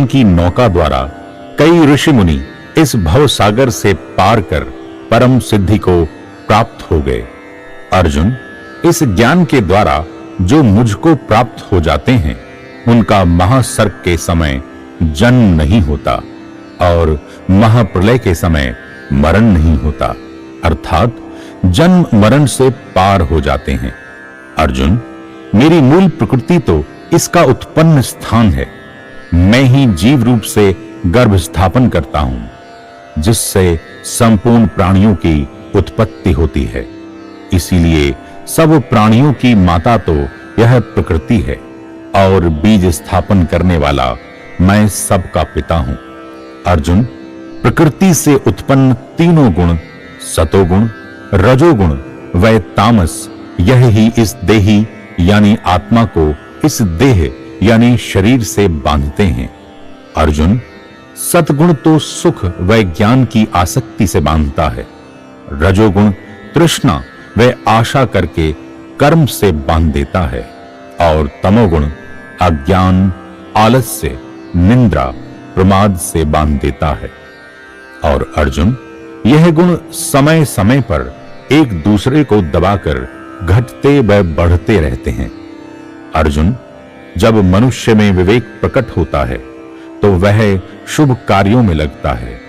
की नौका द्वारा कई ऋषि मुनि इस भव सागर से पार कर परम सिद्धि को प्राप्त हो गए। अर्जुन, इस ज्ञान के द्वारा जो मुझको प्राप्त हो जाते हैं उनका महासर्ग के समय जन्म नहीं होता और महाप्रलय के समय मरण नहीं होता, अर्थात जन्म मरण से पार हो जाते हैं। अर्जुन, मेरी मूल प्रकृति तो इसका उत्पन्न स्थान है। मैं ही जीव रूप से गर्भ स्थापन करता हूं, जिससे संपूर्ण प्राणियों की उत्पत्ति होती है। इसीलिए सब प्राणियों की माता तो यह प्रकृति है और बीज स्थापन करने वाला मैं सबका पिता हूं। अर्जुन, प्रकृति से उत्पन्न तीनों गुण सतोगुण, रजोगुण व तामस, यह ही इस देही यानी आत्मा को इस देह यानी शरीर से बांधते हैं। अर्जुन, सतगुण तो सुख व ज्ञान की आसक्ति से बांधता है। रजोगुण तृष्णा व आशा करके कर्म से बांध देता है और तमोगुण अज्ञान, आलस्य, निंद्रा, प्रमाद से बांध देता है। और अर्जुन, यह गुण समय समय पर एक दूसरे को दबाकर घटते व बढ़ते रहते हैं। अर्जुन, जब मनुष्य में विवेक प्रकट होता है तो वह शुभ कार्यों में लगता है,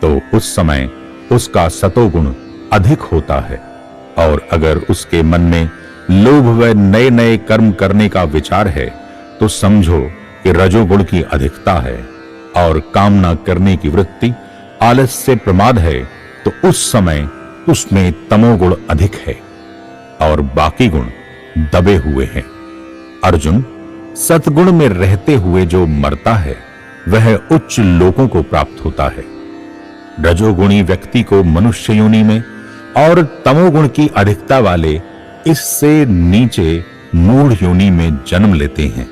तो उस समय उसका सतोगुण अधिक होता है। और अगर उसके मन में लोभ व नए नए कर्म करने का विचार है तो समझो कि रजोगुण की अधिकता है। और कामना करने की वृत्ति, आलस्य, प्रमाद है तो उस समय उसमें तमोगुण अधिक है और बाकी गुण दबे हुए हैं। अर्जुन, सतगुण में रहते हुए जो मरता है वह उच्च लोकों को प्राप्त होता है। रजोगुणी व्यक्ति को मनुष्य योनि में और तमोगुण की अधिकता वाले इससे नीचे मूढ़ योनि में जन्म लेते हैं।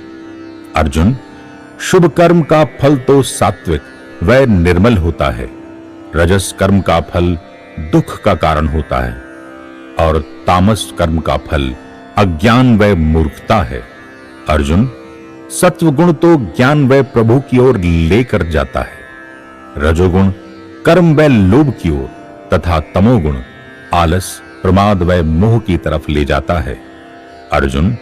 अर्जुन, शुभ कर्म का फल तो सात्विक व निर्मल होता है। रजस कर्म का फल दुख का कारण होता है और तामस कर्म का फल अज्ञान व मूर्खता है। अर्जुन, सत्वगुण तो ज्ञान व प्रभु की ओर लेकर जाता है। रजोगुण कर्म व लोभ की ओर तथा तमोगुण आलस, प्रमाद व मोह की तरफ ले जाता है। अर्जुन,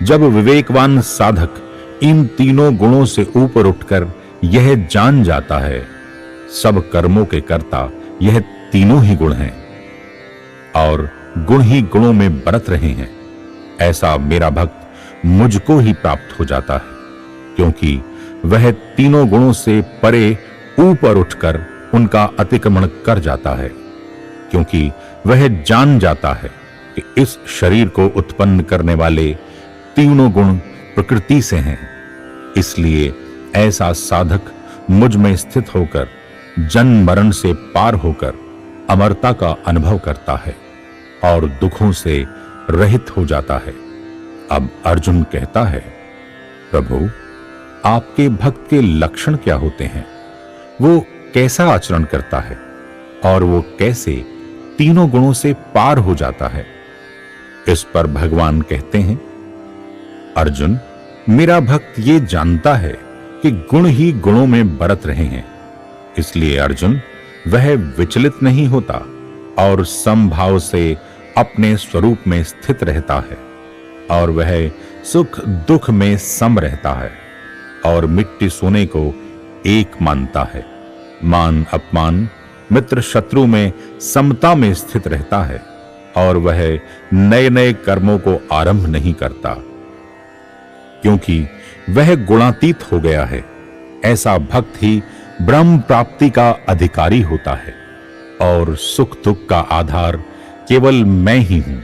जब विवेकवान साधक इन तीनों गुणों से ऊपर उठकर यह जान जाता है सब कर्मों के कर्ता यह तीनों ही गुण हैं और गुण ही गुणों में बरत रहे हैं, ऐसा मेरा भक्त मुझको ही प्राप्त हो जाता है, क्योंकि वह तीनों गुणों से परे ऊपर उठकर उनका अतिक्रमण कर जाता है। क्योंकि वह जान जाता है कि इस शरीर को उत्पन्न करने वाले तीनों गुण प्रकृति से हैं। इसलिए ऐसा साधक मुझ में स्थित होकर जन्म मरण से पार होकर अमरता का अनुभव करता है और दुखों से रहित हो जाता है। अब अर्जुन कहता है, प्रभु, आपके भक्त के लक्षण क्या होते हैं? वो कैसा आचरण करता है और वो कैसे तीनों गुणों से पार हो जाता है? इस पर भगवान कहते हैं, अर्जुन, मेरा भक्त ये जानता है कि गुण ही गुणों में बरत रहे हैं। इसलिए अर्जुन, वह विचलित नहीं होता और समभाव से अपने स्वरूप में स्थित रहता है और वह सुख दुख में सम रहता है और मिट्टी सोने को एक मानता है। मान अपमान, मित्र शत्रु में समता में स्थित रहता है और वह नए नए कर्मों को आरंभ नहीं करता, क्योंकि वह गुणातीत हो गया है। ऐसा भक्त ही ब्रह्म प्राप्ति का अधिकारी होता है और सुख दुख का आधार केवल मैं ही हूं।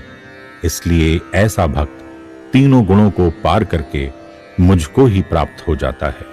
इसलिए ऐसा भक्त तीनों गुणों को पार करके मुझको ही प्राप्त हो जाता है।